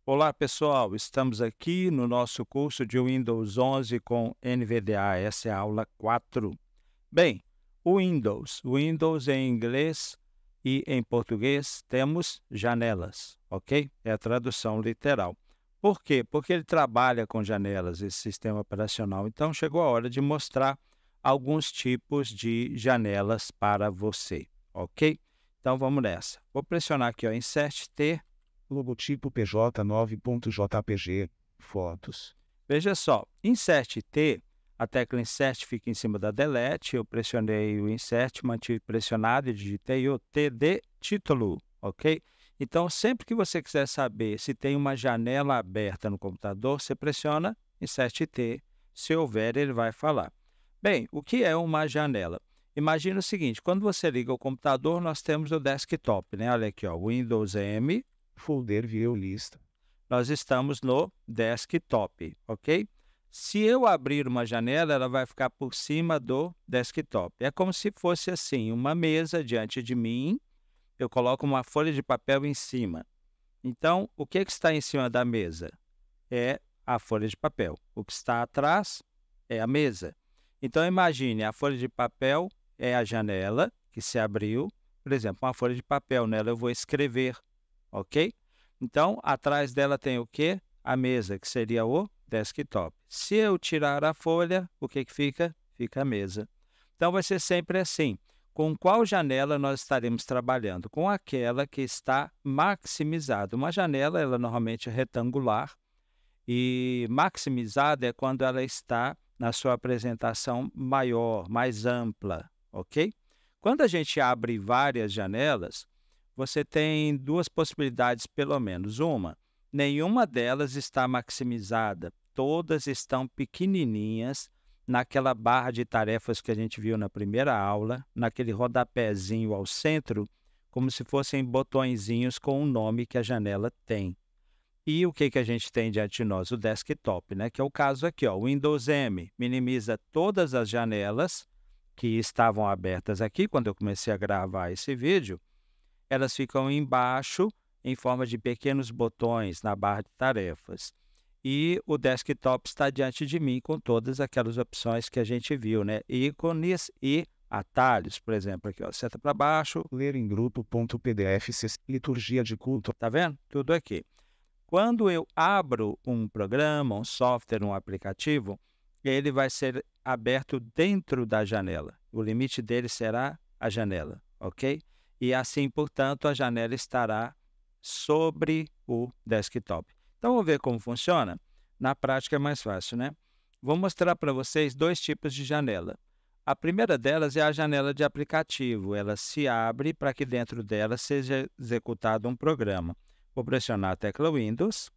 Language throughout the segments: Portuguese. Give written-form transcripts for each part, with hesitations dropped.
Olá, pessoal. Estamos aqui no nosso curso de Windows 11 com NVDA. Essa é a aula 4. Bem, o Windows em inglês e em português temos janelas, ok? É a tradução literal. Por quê? Porque ele trabalha com janelas, esse sistema operacional. Então, chegou a hora de mostrar alguns tipos de janelas para você, ok? Então, vamos nessa. Vou pressionar aqui, ó, Insert T. Logotipo PJ9.jpg, fotos. Veja só, Insert T, a tecla Insert fica em cima da Delete, eu pressionei o Insert, mantive pressionado e digitei o T de título, ok? Então, sempre que você quiser saber se tem uma janela aberta no computador, você pressiona Insert T, se houver, ele vai falar. Bem, o que é uma janela? Imagina o seguinte, quando você liga o computador, nós temos o desktop, né? Olha aqui, ó, Windows M, Folder View Lista. nós estamos no desktop, ok? Se eu abrir uma janela, ela vai ficar por cima do desktop. É como se fosse assim, uma mesa diante de mim, eu coloco uma folha de papel em cima. Então, o que está em cima da mesa? É a folha de papel. O que está atrás é a mesa. Então, imagine, a folha de papel é a janela que se abriu. Por exemplo, uma folha de papel, nela eu vou escrever, ok? Então, atrás dela tem o quê? A mesa, que seria o desktop. Se eu tirar a folha, o que fica? Fica a mesa. Então, vai ser sempre assim. Com qual janela nós estaremos trabalhando? Com aquela que está maximizada. Uma janela, ela normalmente é retangular, e maximizada é quando ela está na sua apresentação maior, mais ampla, ok? Quando a gente abre várias janelas, você tem duas possibilidades, pelo menos. Uma, nenhuma delas está maximizada, todas estão pequenininhas naquela barra de tarefas que a gente viu na primeira aula, naquele rodapézinho ao centro, como se fossem botõezinhos com o nome que a janela tem. E o que a gente tem diante de nós? O desktop, né? Que é o caso aqui, ó, Windows M minimiza todas as janelas que estavam abertas aqui quando eu comecei a gravar esse vídeo, elas ficam embaixo em forma de pequenos botões na barra de tarefas. E o desktop está diante de mim com todas aquelas opções que a gente viu, né? Ícones e atalhos, por exemplo, aqui, ó, seta para baixo, Ler em grupo.pdf, liturgia de culto. tá vendo? Tudo aqui. Quando eu abro um programa, um software, um aplicativo, ele vai ser aberto dentro da janela. O limite dele será a janela, ok? E assim, portanto, a janela estará sobre o desktop. Então, vamos ver como funciona? Na prática é mais fácil, né? Vou mostrar para vocês dois tipos de janela. A primeira delas é a janela de aplicativo. Ela se abre para que dentro dela seja executado um programa. Vou pressionar a tecla Windows.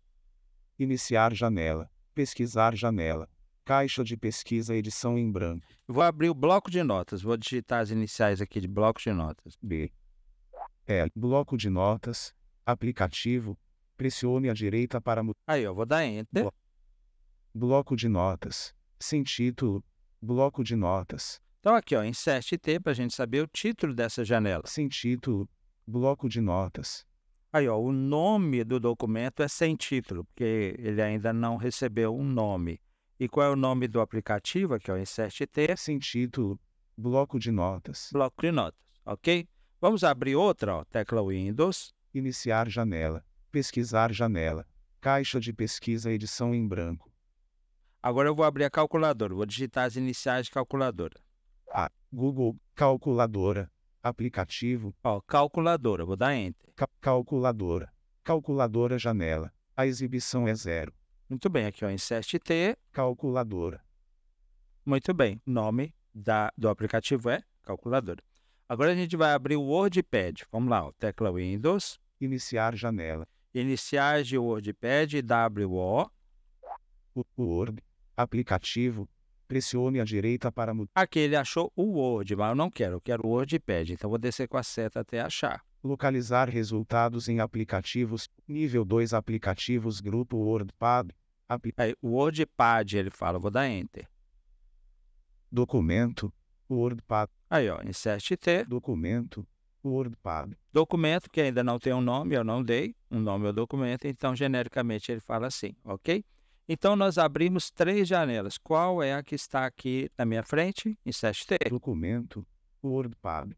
Iniciar janela. Pesquisar janela. Caixa de pesquisa edição em branco. Vou abrir o bloco de notas. Vou digitar as iniciais aqui de bloco de notas. B. Bloco de notas. Aplicativo. Pressione à direita para Aí, eu vou dar Enter. Bloco de notas. Sem título. Bloco de notas. Então, aqui, ó, Insert T, para a gente saber o título dessa janela. Sem título. Bloco de notas. Aí, ó, o nome do documento é sem título, porque ele ainda não recebeu um nome. E qual é o nome do aplicativo? Aqui, ó, Insert T, Sem título. Bloco de notas. bloco de notas, ok? Vamos abrir outra, ó, tecla Windows. Iniciar janela. Pesquisar janela. Caixa de pesquisa edição em branco. Agora eu vou abrir a calculadora, vou digitar as iniciais de calculadora. A. Google. Calculadora. Aplicativo. Ó, calculadora, vou dar Enter. Calculadora. Calculadora janela. A exibição é 0. Muito bem, aqui, ó, Insert T. Calculadora. Muito bem, o nome do aplicativo é calculadora. Agora a gente vai abrir o WordPad. Vamos lá, ó, tecla Windows, Iniciar janela. iniciais de WordPad, WO. Word. Aplicativo. Pressione à direita para mudar. Aqui ele achou o Word, mas eu quero o WordPad. Então, vou descer com a seta até achar. Localizar resultados em aplicativos. Nível 2 aplicativos grupo WordPad. Aí, o WordPad, ele fala, vou dar Enter. Documento. WordPad. Aí, ó, Insert T. Documento. WordPad. Documento que ainda não tem um nome, eu não dei um nome ao documento, então genericamente ele fala assim, ok? Então nós abrimos 3 janelas. Qual é a que está aqui na minha frente? Insert T. Documento, WordPad.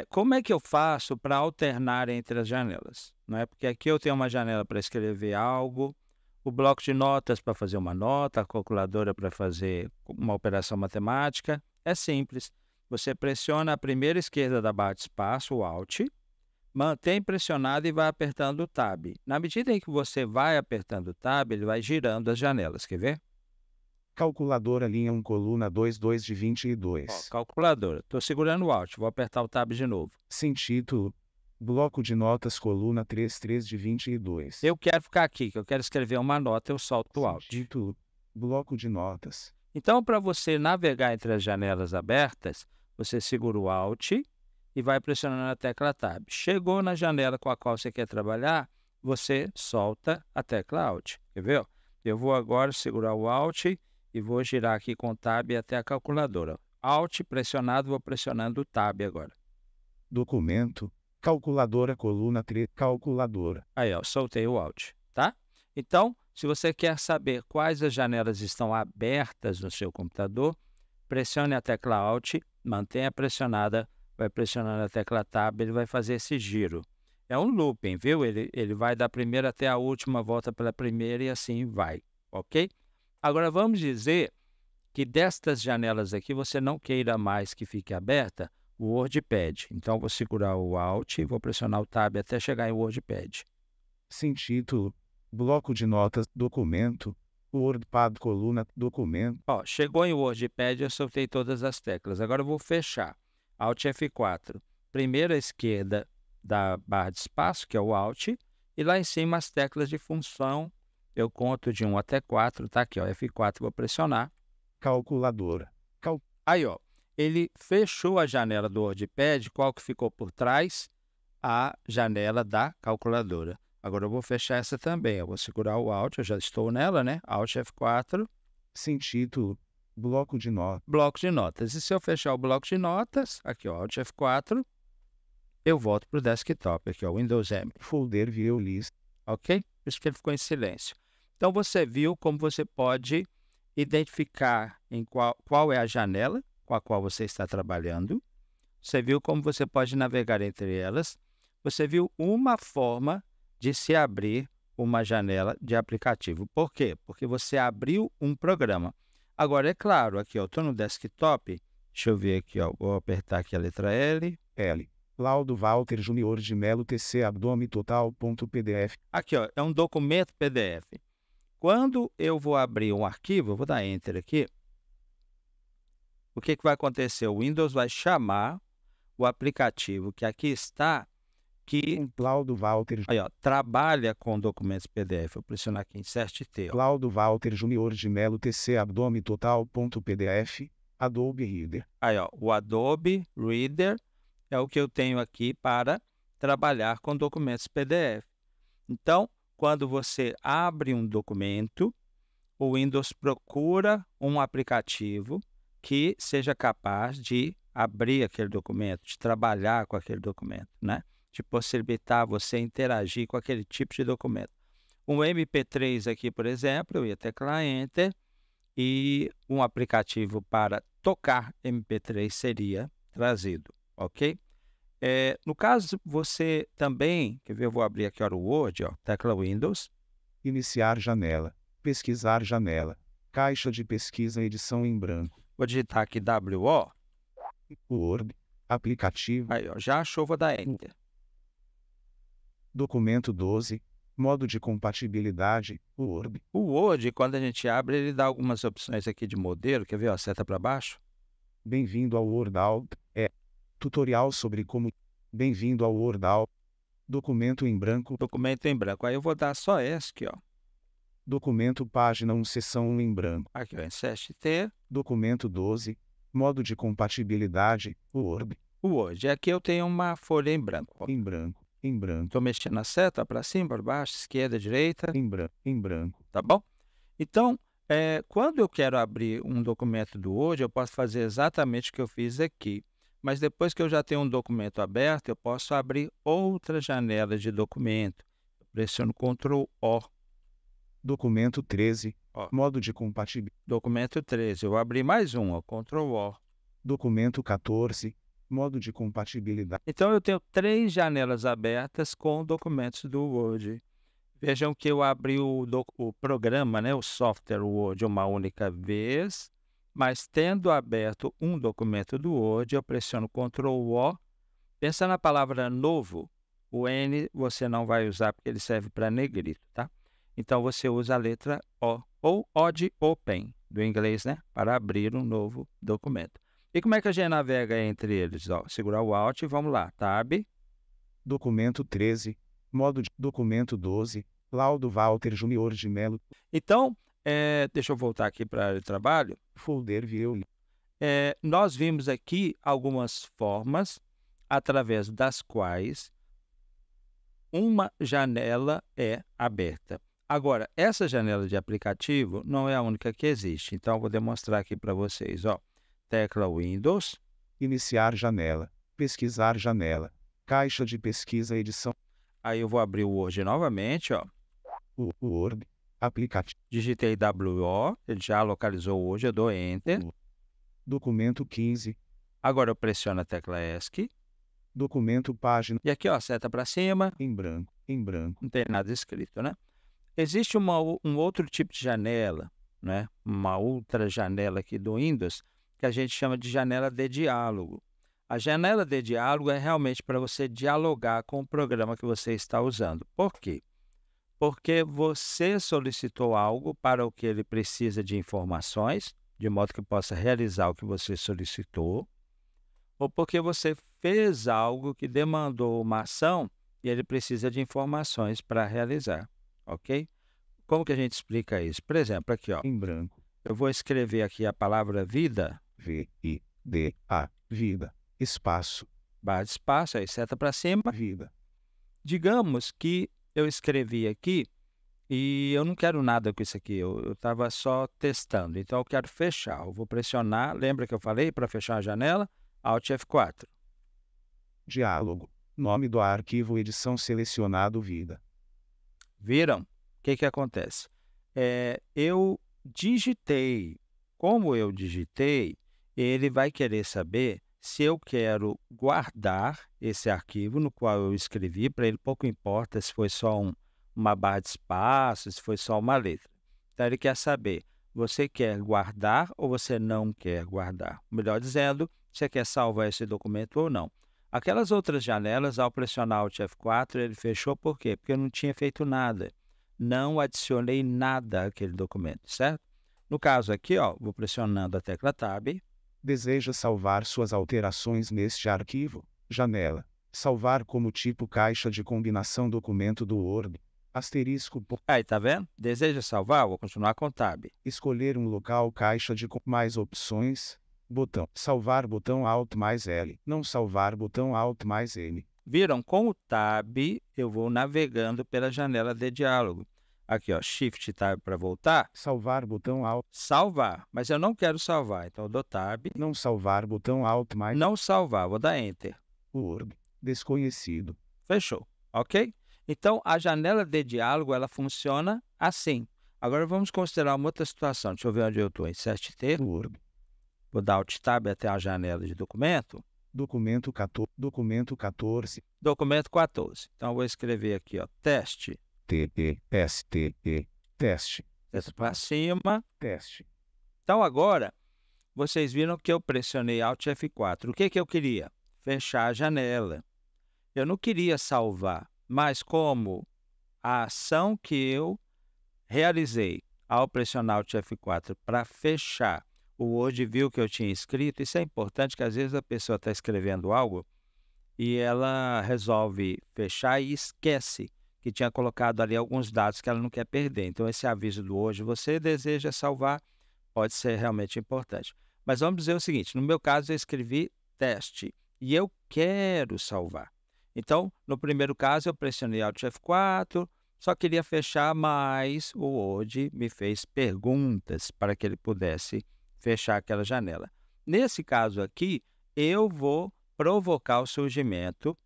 Como é que eu faço para alternar entre as janelas? Não é? Porque aqui eu tenho uma janela para escrever algo, o bloco de notas para fazer uma nota, a calculadora para fazer uma operação matemática. É simples. Você pressiona a primeira esquerda da barra de espaço, o Alt, mantém pressionado e vai apertando o Tab. Na medida em que você vai apertando o Tab, ele vai girando as janelas. Quer ver? Calculadora linha 1 coluna 22 de 22. Calculadora. Estou segurando o Alt, vou apertar o Tab de novo. Sem título. Bloco de notas coluna 33 de 22. Eu quero ficar aqui, que eu quero escrever uma nota, eu solto o Alt. Sem título. Bloco de notas. Então, para você navegar entre as janelas abertas, você segura o Alt e vai pressionando a tecla Tab. Chegou na janela com a qual você quer trabalhar, você solta a tecla Alt. Quer ver? Eu vou agora segurar o Alt e vou girar aqui com o Tab até a calculadora. Alt pressionado, vou pressionando o Tab agora. Documento, calculadora coluna 3, calculadora. Aí, ó, soltei o Alt, tá? Então, se você quer saber quais as janelas estão abertas no seu computador, pressione a tecla Alt, mantenha pressionada, vai pressionando a tecla Tab, ele vai fazer esse giro. É um looping, viu? Ele vai da primeira até a última, volta pela primeira e assim vai, ok? Agora, vamos dizer que destas janelas aqui você não queira mais que fique aberta o WordPad. Então, vou segurar o Alt e vou pressionar o Tab até chegar em WordPad. Sem título. Bloco de notas, documento, WordPad coluna, documento. Ó, chegou em WordPad, eu soltei todas as teclas. Agora eu vou fechar. Alt F4. Primeira esquerda da barra de espaço, que é o Alt, e lá em cima as teclas de função. Eu conto de 1 até 4, tá aqui, ó, F4, vou pressionar. Calculadora. Aí, ó, ele fechou a janela do WordPad, qual que ficou por trás? A janela da calculadora. Agora eu vou fechar essa também, eu vou segurar o Alt, eu já estou nela, né? Alt F4. Sem título, bloco de notas. Bloco de notas. E se eu fechar o bloco de notas, aqui, ó, Alt F4, eu volto para o desktop, aqui, ó, Windows M. Folder view list. Ok? Por isso que ele ficou em silêncio. Então, você viu como você pode identificar em qual é a janela com a qual você está trabalhando. Você viu como você pode navegar entre elas. Você viu uma forma de se abrir uma janela de aplicativo. Por quê? Porque você abriu um programa. Agora, é claro, aqui eu estou no desktop. Deixa eu ver aqui, ó, vou apertar aqui a letra L. L. Laudo Walter Júnior de Melo TC Abdome Total.pdf. Aqui, ó, é um documento PDF. Quando eu vou abrir um arquivo, eu vou dar Enter aqui. O que vai acontecer? O Windows vai chamar o aplicativo que aqui está, que Laudo Walter. Aí, ó, trabalha com documentos PDF. Vou pressionar aqui Insert T. Ó. Laudo Walter Júnior de Melo TC Abdome Total.pdf. Adobe Reader. Aí, ó, o Adobe Reader é o que eu tenho aqui para trabalhar com documentos PDF. Então, quando você abre um documento, o Windows procura um aplicativo que seja capaz de abrir aquele documento, de trabalhar com aquele documento, né? De possibilitar você interagir com aquele tipo de documento. Um MP3 aqui, por exemplo, eu ia teclar Enter e um aplicativo para tocar MP3 seria trazido, ok? No caso, você também, quer ver, eu vou abrir aqui ó, o Word, ó, tecla Windows. Iniciar janela, pesquisar janela, caixa de pesquisa edição em branco. Vou digitar aqui WO. Word, aplicativo. Aí, ó, já achou, vou dar Enter. Documento 12, modo de compatibilidade, Word. O Word, quando a gente abre, ele dá algumas opções aqui de modelo, quer ver, ó, seta para baixo. Bem-vindo ao WordAll, tutorial sobre como... Bem-vindo ao WordAll, documento em branco. Documento em branco, aí eu vou dar só esse aqui, ó. Documento página 1, seção 1 em branco. Aqui, ó, Insert T. Documento 12, modo de compatibilidade, Word. O Word, aqui eu tenho uma folha em branco. Ó. Em branco, em branco. Estou mexendo a seta para cima, para baixo, esquerda, direita. Em branco. Tá bom? Então, quando eu quero abrir um documento do Word, eu posso fazer exatamente o que eu fiz aqui. Mas depois que eu já tenho um documento aberto, eu posso abrir outra janela de documento. Eu pressiono Ctrl O. Documento 13. Ó, Modo de compatibilidade. documento 13. Eu abri mais um, ó, Ctrl O. Documento 14. Modo de compatibilidade. Então, eu tenho 3 janelas abertas com documentos do Word. Vejam que eu abri o programa, né, o software Word, uma única vez, mas tendo aberto um documento do Word, eu pressiono Ctrl O. Pensa na palavra novo, o N você não vai usar porque ele serve para negrito, tá? Então, você usa a letra O, ou O de Open, do inglês, né, para abrir um novo documento. E como é que a gente navega entre eles? Ó, segurar o Alt e vamos lá, Tab. Documento 13. Modo de documento 12. Laudo Walter Júnior de Melo. Então, deixa eu voltar aqui para a área de trabalho. Folder View. Nós vimos aqui algumas formas através das quais uma janela é aberta. Agora, essa janela de aplicativo não é a única que existe. Então, eu vou demonstrar aqui para vocês. Ó, tecla Windows. Iniciar janela. Pesquisar janela. Caixa de pesquisa edição. Aí eu vou abrir o Word novamente. Ó. Word. Aplicativo. Digitei WO, ele já localizou o Word, eu dou Enter. Documento 15. Agora eu pressiono a tecla ESC. Documento página. E aqui, ó, seta para cima. Em branco. Em branco. Não tem nada escrito, né? Existe um outro tipo de janela, né? Uma outra janela aqui do Windows, que a gente chama de janela de diálogo. A janela de diálogo é realmente para você dialogar com o programa que você está usando. Por quê? Porque você solicitou algo para o que ele precisa de informações, de modo que possa realizar o que você solicitou, ou porque você fez algo que demandou uma ação e ele precisa de informações para realizar, ok? Como que a gente explica isso? Por exemplo, aqui, ó, Em branco. eu vou escrever aqui a palavra vida, V-I-D-A. Vida. Espaço. barra de espaço, aí seta para cima. Vida. Digamos que eu escrevi aqui e eu não quero nada com isso aqui, eu estava só testando, então eu quero fechar. Eu vou pressionar, lembra que eu falei para fechar a janela? Alt F4. Diálogo. Nome do arquivo edição selecionado vida. Viram? O que acontece? Eu digitei. Como eu digitei, ele vai querer saber se eu quero guardar esse arquivo no qual eu escrevi. Para ele pouco importa se foi só uma barra de espaço, se foi só uma letra. Então, ele quer saber, você quer guardar ou você não quer guardar? Melhor dizendo, você quer salvar esse documento ou não. Aquelas outras janelas, ao pressionar Alt F4, ele fechou por quê? Porque eu não tinha feito nada. Não adicionei nada àquele documento, certo? No caso aqui, ó, vou pressionando a tecla Tab. Deseja salvar suas alterações neste arquivo? Janela. Salvar como tipo caixa de combinação documento do Word. Asterisco. Aí, tá vendo? Deseja salvar? Vou continuar com Tab. Escolher um local caixa de mais opções. Botão. Salvar botão Alt mais L. Não salvar botão Alt mais N. Viram? Com o Tab, eu vou navegando pela janela de diálogo. Aqui, ó, Shift Tab para voltar. Salvar botão Alt. Salvar, mas eu não quero salvar, então eu dou Tab. Não salvar botão Alt mais. Não salvar, vou dar Enter. Word. Desconhecido. Fechou, ok? Então, a janela de diálogo, ela funciona assim. Agora, vamos considerar uma outra situação. Deixa eu ver onde eu estou. Insert T. Word. Vou dar Alt Tab até a janela de documento. Documento 14. Documento 14. Documento 14. Então, eu vou escrever aqui, ó, teste. T-E-S-T-E. Teste. Desce para cima. Teste. Então, agora, vocês viram que eu pressionei Alt F4. O que eu queria? Fechar a janela. Eu não queria salvar, mas como a ação que eu realizei ao pressionar Alt F4 para fechar, o Word viu que eu tinha escrito, isso é importante, que às vezes a pessoa está escrevendo algo e ela resolve fechar e esquece que tinha colocado ali alguns dados que ela não quer perder. Então, esse aviso do Word, você deseja salvar, pode ser realmente importante. Mas vamos dizer o seguinte, no meu caso eu escrevi teste e eu quero salvar. Então, no primeiro caso eu pressionei Alt F4, só queria fechar, mas o Word me fez perguntas para que ele pudesse fechar aquela janela. Nesse caso aqui, eu vou provocar o surgimento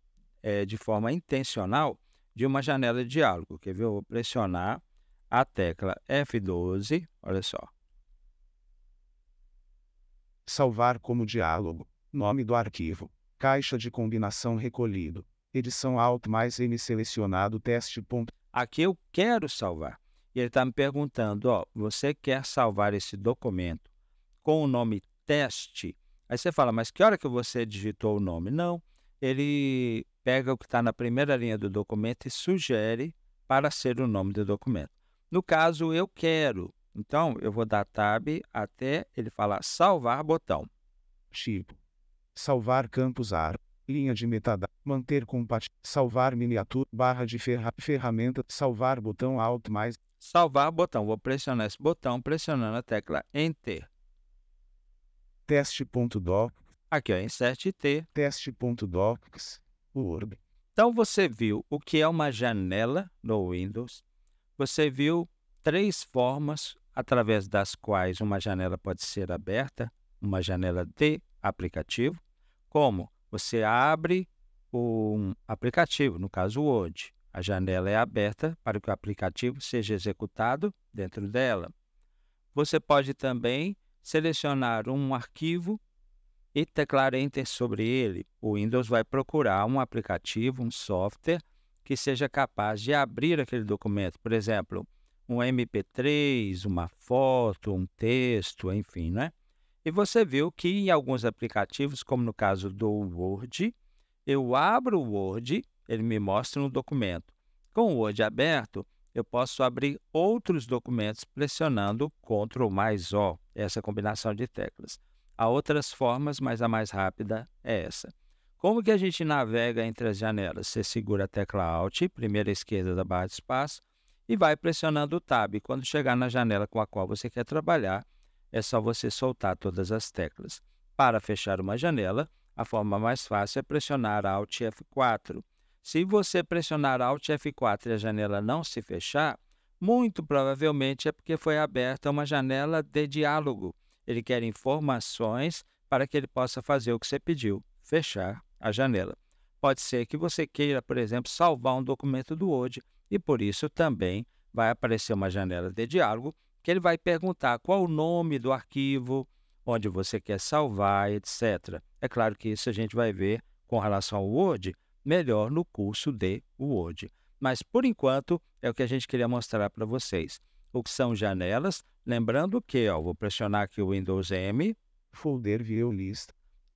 de forma intencional de uma janela de diálogo. Quer ver? Eu vou pressionar a tecla F12, olha só. Salvar como diálogo. Nome do arquivo. Caixa de combinação recolhido. Edição Alt mais M selecionado teste. Aqui eu quero salvar. E ele está me perguntando, ó, você quer salvar esse documento com o nome teste? Aí você fala, mas que hora que você digitou o nome? Não, ele pega o que está na primeira linha do documento e sugere para ser o nome do documento. No caso, eu quero. Então, eu vou dar Tab até ele falar salvar botão. Tipo. Salvar campos AR. Linha de metadados. Manter compatível. Salvar miniatura. Barra de ferramenta. Salvar botão Alt mais. Salvar botão. Vou pressionar esse botão pressionando a tecla Enter. Teste.doc. Aqui, ó, Insert T. Teste.docs. Word. Então, você viu o que é uma janela no Windows. Você viu 3 formas através das quais uma janela pode ser aberta, uma janela de aplicativo, como você abre um aplicativo, no caso o Word. A janela é aberta para que o aplicativo seja executado dentro dela. Você pode também selecionar um arquivo e teclar Enter sobre ele. O Windows vai procurar um aplicativo, um software, que seja capaz de abrir aquele documento. Por exemplo, um MP3, uma foto, um texto, enfim, né? E você viu que em alguns aplicativos, como no caso do Word, eu abro o Word, ele me mostra um documento. Com o Word aberto, eu posso abrir outros documentos pressionando Ctrl mais O, essa combinação de teclas. Há outras formas, mas a mais rápida é essa. Como que a gente navega entre as janelas? Você segura a tecla Alt, primeira esquerda da barra de espaço, e vai pressionando o Tab. Quando chegar na janela com a qual você quer trabalhar, é só você soltar todas as teclas. Para fechar uma janela, a forma mais fácil é pressionar Alt F4. Se você pressionar Alt F4 e a janela não se fechar, muito provavelmente é porque foi aberta uma janela de diálogo. Ele quer informações para que ele possa fazer o que você pediu, fechar a janela. Pode ser que você queira, por exemplo, salvar um documento do Word e, por isso, também vai aparecer uma janela de diálogo que ele vai perguntar qual o nome do arquivo, onde você quer salvar, etc. É claro que isso a gente vai ver com relação ao Word melhor no curso de Word. Mas, por enquanto, é o que a gente queria mostrar para vocês. O que são janelas? Lembrando que, vou pressionar aqui o Windows M. Folder View List.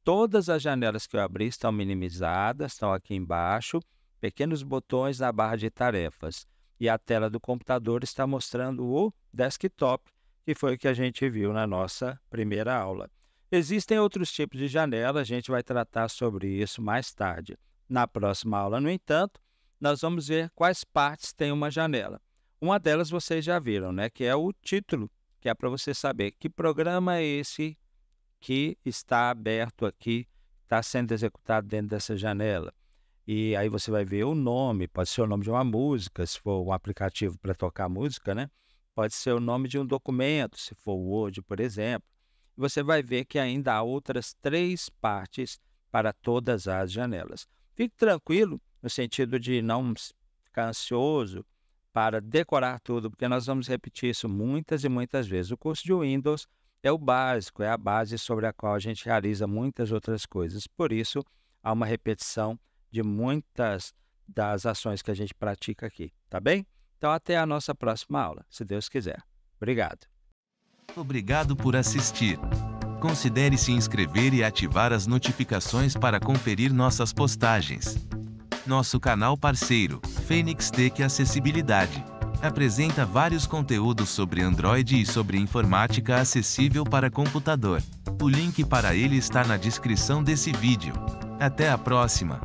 Todas as janelas que eu abri estão minimizadas, estão aqui embaixo, pequenos botões na barra de tarefas. E a tela do computador está mostrando o desktop, que foi o que a gente viu na nossa primeira aula. Existem outros tipos de janela, a gente vai tratar sobre isso mais tarde. Na próxima aula, no entanto, nós vamos ver quais partes tem uma janela. Uma delas vocês já viram, né? Que é o título, que é para você saber que programa é esse que está aberto aqui, está sendo executado dentro dessa janela. E aí você vai ver o nome, pode ser o nome de uma música, se for um aplicativo para tocar música, né? Pode ser o nome de um documento, se for o Word, por exemplo. Você vai ver que ainda há outras 3 partes para todas as janelas. Fique tranquilo, no sentido de não ficar ansioso para decorar tudo, porque nós vamos repetir isso muitas e muitas vezes. O curso de Windows é o básico, é a base sobre a qual a gente realiza muitas outras coisas. Por isso, há uma repetição de muitas das ações que a gente pratica aqui, tá bem? Então, até a nossa próxima aula, se Deus quiser. Obrigado. Obrigado por assistir. Considere se inscrever e ativar as notificações para conferir nossas postagens. Nosso canal parceiro, Fênix Tech Acessibilidade, apresenta vários conteúdos sobre Android e sobre informática acessível para computador. O link para ele está na descrição desse vídeo. Até a próxima!